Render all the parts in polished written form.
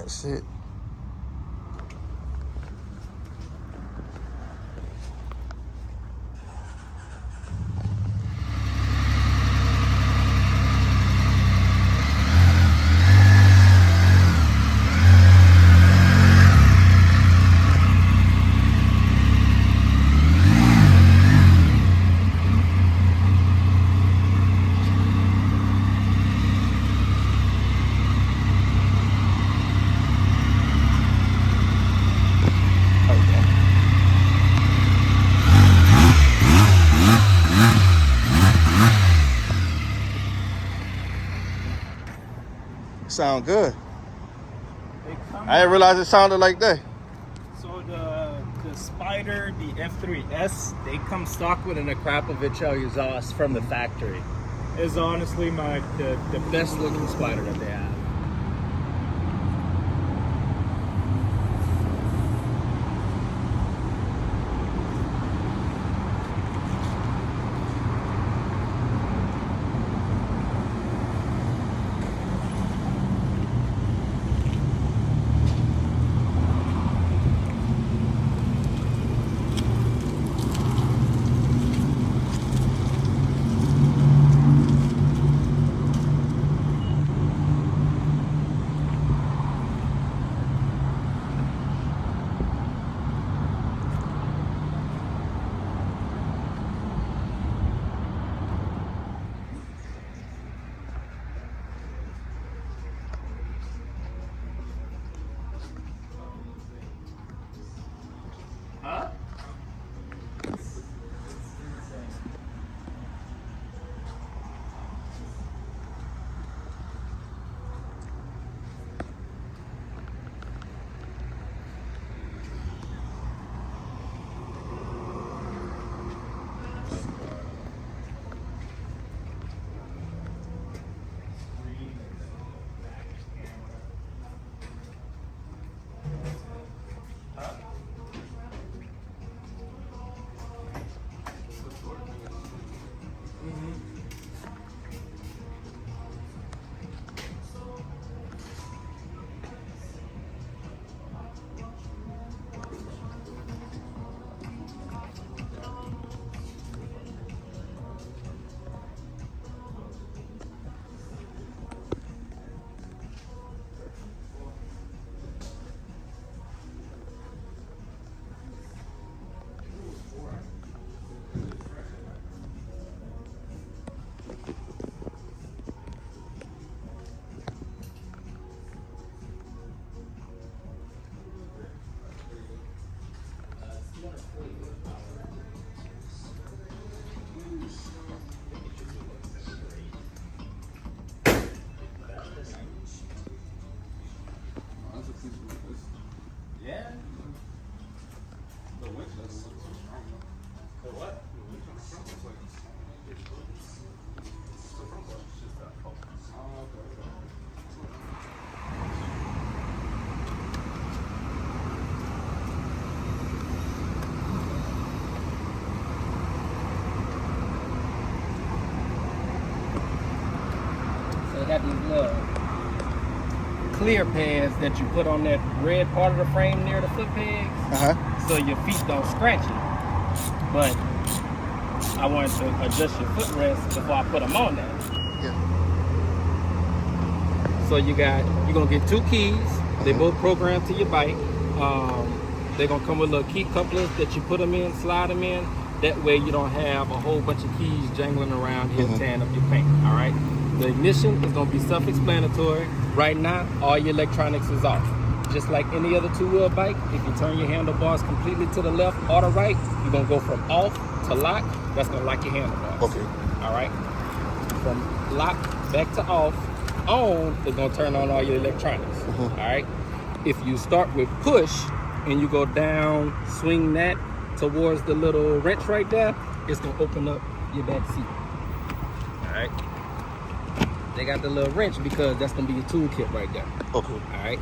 That's it. Sound good. I didn't realize it sounded like that. So the Spyder, the F3-S, they come stock with an Akrapovic exhaust from the factory. It's honestly the best looking Spyder that they have. Huh? Yeah. The winch doesn't look so strong. The what? The winch on the front looks like it's the front one. It's just that focus. Oh, okay. So they got these little clear pads that you put on that red part of the frame near the foot pegs, so your feet don't scratch it. But I wanted to adjust your footrest before I put them on there. Yeah. So you're gonna get 2 keys. They both programmed to your bike. They're gonna come with little key couplers that you put them in, slide them in. That way you don't have a whole bunch of keys jangling around here tearing up your paint. All right. The ignition is gonna be self-explanatory. Right now, all your electronics is off. Just like any other 2-wheel bike, if you turn your handlebars completely to the left or the right, you're gonna go from off to lock. That's gonna lock your handlebars. Okay. All right. From lock back to off, on is gonna turn on all your electronics. All right. If you start with push and you go down, swing that towards the little wrench right there, it's gonna open up your back seat. All right. They got the little wrench because that's gonna be your toolkit right there. Okay. All right.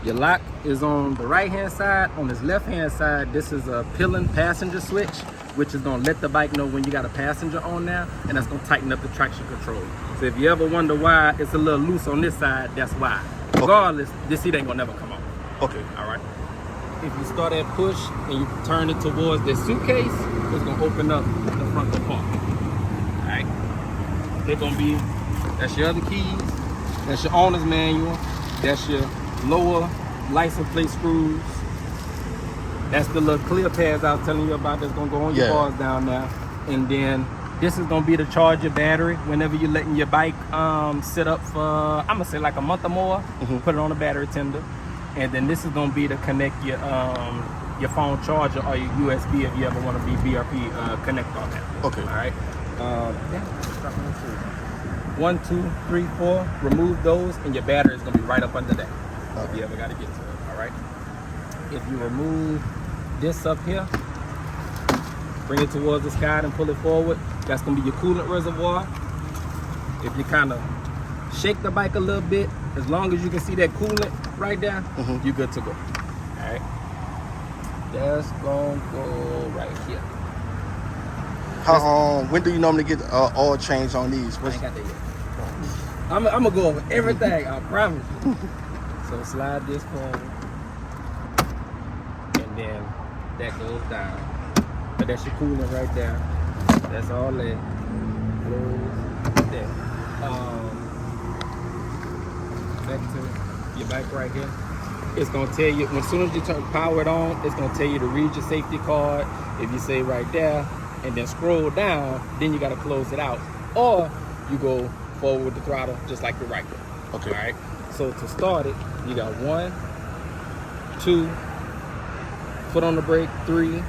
Your lock is on the right hand side. On this left hand side, this is a pillion passenger switch, which is gonna let the bike know when you got a passenger on there, and that's gonna tighten up the traction control. So if you ever wonder why it's a little loose on this side, that's why. Regardless, this seat ain't gonna never come off. Okay. All right. If you start at push and you turn it towards the suitcase, it's gonna open up the front compartment. All right. They're gonna be, that's your other keys, that's your owner's manual, that's your lower license plate screws, that's the little clear pads I was telling you about that's gonna go on your bars down there. And then this is gonna be to charge your battery whenever you're letting your bike sit up for, I'm gonna say like a month or more, put it on a battery tender. And then this is gonna be to connect your phone charger or your USB if you ever wanna be BRP connect on that. Okay. All right. 1, 2, 3, 4. Remove those, and your battery is gonna be right up under that. If you ever gotta get to it. All right. If you remove this up here, bring it towards the sky and pull it forward. That's gonna be your coolant reservoir. If you kind of shake the bike a little bit, as long as you can see that coolant right there, you're good to go. All right. That's gonna go right here. How when do you normally get oil change on these? I ain't got that yet. I'm gonna go over everything, I promise you. So slide this forward, and then that goes down. But that's your coolant right there. That's all that. Close there. Back to your bike right here. It's gonna tell you, as soon as you power it on, it's gonna tell you to read your safety card. If you say right there, and then scroll down, then you gotta close it out. Or you go forward with the throttle, just like the right one. Okay. All right. So to start it, you got 1, 2, foot on the brake, 3,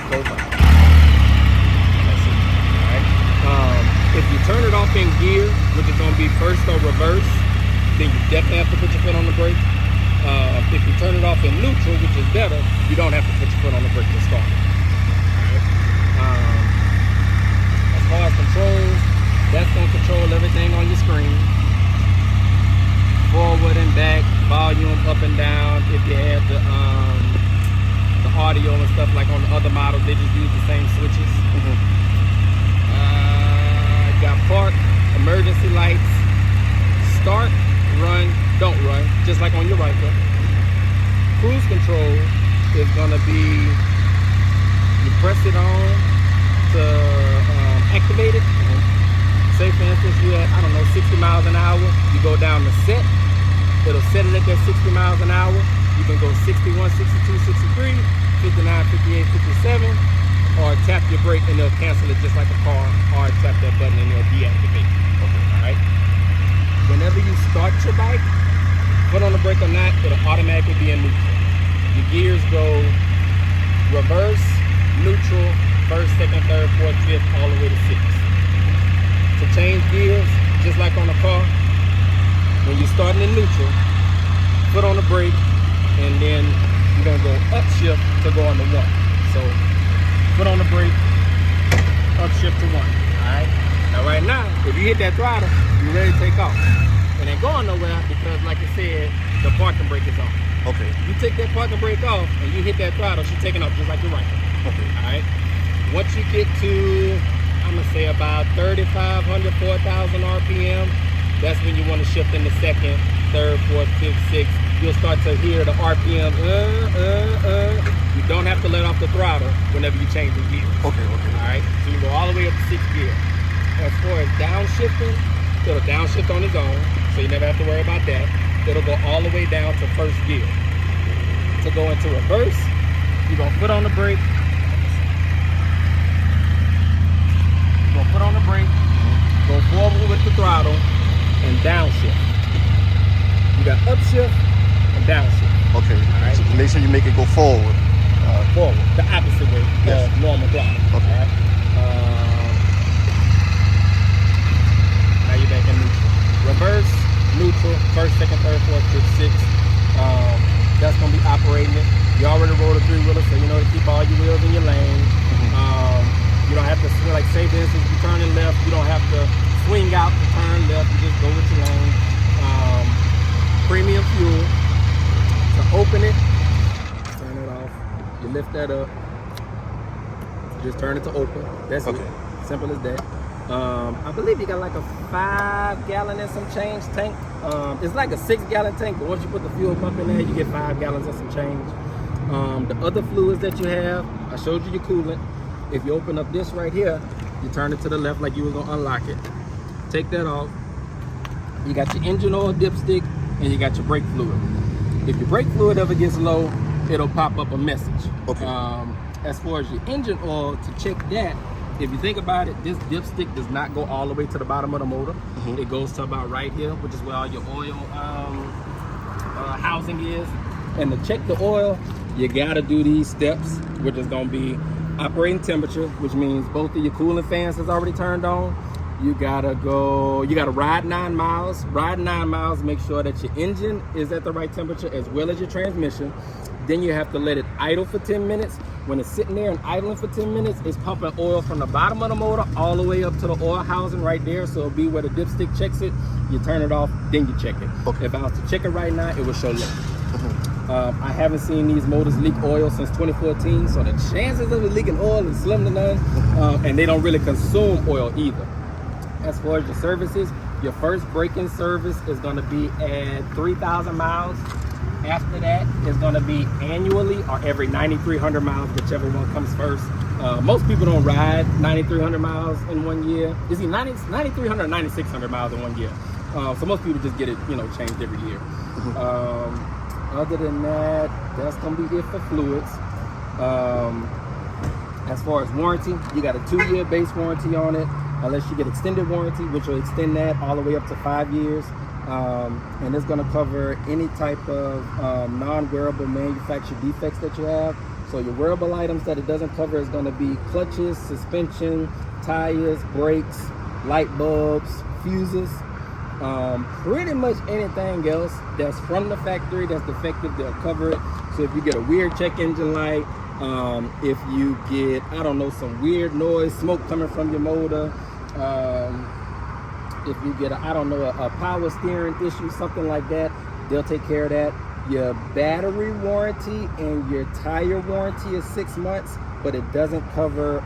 close out. That's it. All right. If you turn it off in gear, which is gonna be first or reverse, then you definitely have to put your foot on the brake. If you turn it off in neutral, which is better, you don't have to put your foot on the brake to start it. As far as controls, that's going to control everything on your screen. Forward and back, volume up and down. If you had the audio and stuff like on the other models, they just use the same switches. Got park, emergency lights, start, run, don't run, just like on your right foot. Cruise control is gonna be, you press it on to activate it. Say for instance you at, I don't know, 60 miles an hour, you go down to set, it'll set it at that 60 miles an hour. You can go 61, 62, 63, 59, 58, 57, or tap your brake and it'll cancel it just like a car, or tap that button and it'll deactivate. Okay, all right? Whenever you start your bike, foot on the brake or not, it'll automatically be in neutral. Your gears go reverse, neutral, first, second, third, fourth, fifth, all the way to 6. To change gears, just like on a car, when you're starting in neutral, foot on the brake, and then you're gonna go upshift to go on the 1. So, foot on the brake, upshift to 1. All right. Now, right now, if you hit that throttle, you're ready to take off. It ain't going nowhere because, like I said, the parking brake is on. Okay. You take that parking brake off and you hit that throttle, she's taking off just like your right. Okay. All right. Once you get to, I'm gonna say about 3,500, 4,000 RPM, that's when you want to shift into second, third, fourth, fifth, sixth. You'll start to hear the RPM. You don't have to let off the throttle whenever you change the gear. Okay. Okay. All right. So you go all the way up to 6th gear. As far as downshifting, it'll downshift on its own, so you never have to worry about that. It'll go all the way down to 1st gear. To go into reverse, you're gonna put on the brake. You're gonna put on the brake, go forward with the throttle, and downshift. You got upshift and downshift. Okay. All right. So make sure you make it go forward. Forward, the opposite way, Yes. normal throttle. Okay. All right. Now you're back in neutral. Reverse, neutral, first, second, third, fourth, fifth, sixth. That's gonna be operating it. You already rolled a 3-wheeler, so you know to keep all your wheels in your lane. You don't have to, like say for instance, you turning left, you don't have to swing out to turn left, you just go with your lane. Premium fuel. To open it, turn it off. You lift that up. Just turn it to open. That's Okay. it. Simple as that. I believe you got like a 5 gallon and some change tank. It's like a 6 gallon tank, but once you put the fuel pump in there, you get 5 gallons and some change. The other fluids that you have, I showed you your coolant. If you open up this right here, you turn it to the left like you were gonna unlock it. Take that off. You got your engine oil dipstick and you got your brake fluid. If your brake fluid ever gets low, it'll pop up a message. Okay. As far as your engine oil, to check that, if you think about it, this dipstick does not go all the way to the bottom of the motor. It goes to about right here, which is where all your oil housing is. And to check the oil, you gotta do these steps, which is gonna be operating temperature, which means both of your cooling fans is already turned on. You gotta ride 9 miles. Ride 9 miles, make sure that your engine is at the right temperature as well as your transmission. Then you have to let it idle for 10 minutes. When it's sitting there and idling for 10 minutes, it's pumping oil from the bottom of the motor all the way up to the oil housing right there. So it'll be where the dipstick checks it. You turn it off, then you check it. Okay. If I was to check it right now, it would show low. I haven't seen these motors leak oil since 2014, so the chances of it leaking oil is slim to none, and they don't really consume oil either. As far as your services, your first break-in service is going to be at 3,000 miles. After that, it's going to be annually or every 9,300 miles, whichever one comes first. Most people don't ride 9,300 miles in 1 year. Is it 9,300 or 9,600 miles in 1 year? So most people just get it, changed every year. Other than that, that's going to be it for fluids. As far as warranty, you got a 2-year base warranty on it, unless you get extended warranty, which will extend that all the way up to 5 years. And it's going to cover any type of non-wearable manufactured defects that you have. So your wearable items that it doesn't cover is going to be clutches, suspension, tires, brakes, light bulbs, fuses. Pretty much anything else that's from the factory that's defective, they'll cover it. So if you get a weird check engine light, if you get, some weird noise, smoke coming from your motor, if you get a power steering issue, something like that, they'll take care of that. Your battery warranty and your tire warranty is 6 months, but it doesn't cover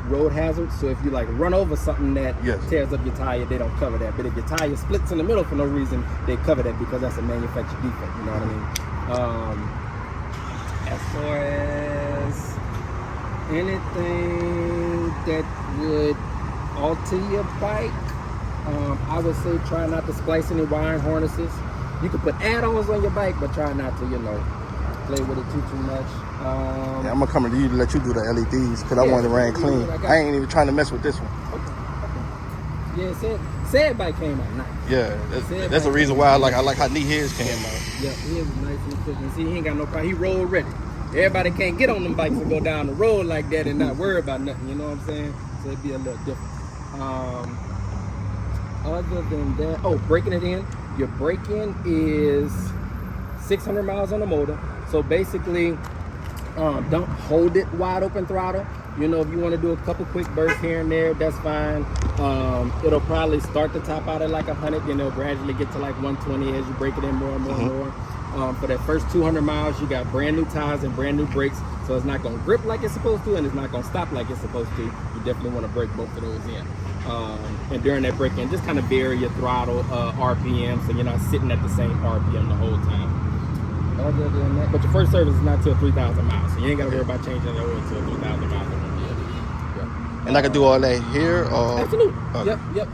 road hazards. So if you run over something that tears up your tire, they don't cover that. But if your tire splits in the middle for no reason, they cover that because that's a manufactured defect, you know what I mean? As far as anything that would alter your bike, I would say try not to splice any wiring harnesses. You can put add-ons on your bike, but try not to, play with it too much. Yeah, I'm gonna come to you to let you do the LEDs because I want it to run clean. I ain't even trying to mess with this one. Okay. Yeah, said bike came out nice. Yeah, that's the reason why I like how neat his came out. Yeah, his was nice and efficient. See, he ain't got no problem. He road ready. Everybody can't get on them bikes and go down the road like that and not worry about nothing. You know what I'm saying? So it'd be a little different. Other than that, breaking it in. Your break-in is 600 miles on the motor. So basically, don't hold it wide open throttle. If you want to do a couple quick bursts here and there, that's fine. It'll probably start to top out at 100, then it'll gradually get to 120 as you break it in more and more and more. For that first 200 miles, you got brand new tires and brand new brakes, so it's not going to grip like it's supposed to, and it's not going to stop like it's supposed to. You definitely want to break both of those in. And during that break-in, just kind of vary your throttle RPM, so you're not sitting at the same RPM the whole time. Other than that, but your first service is not till 3,000 miles, so you ain't got to worry about changing the oil till 3,000 miles. And I can do all that here, or? Absolutely. Okay. Yep.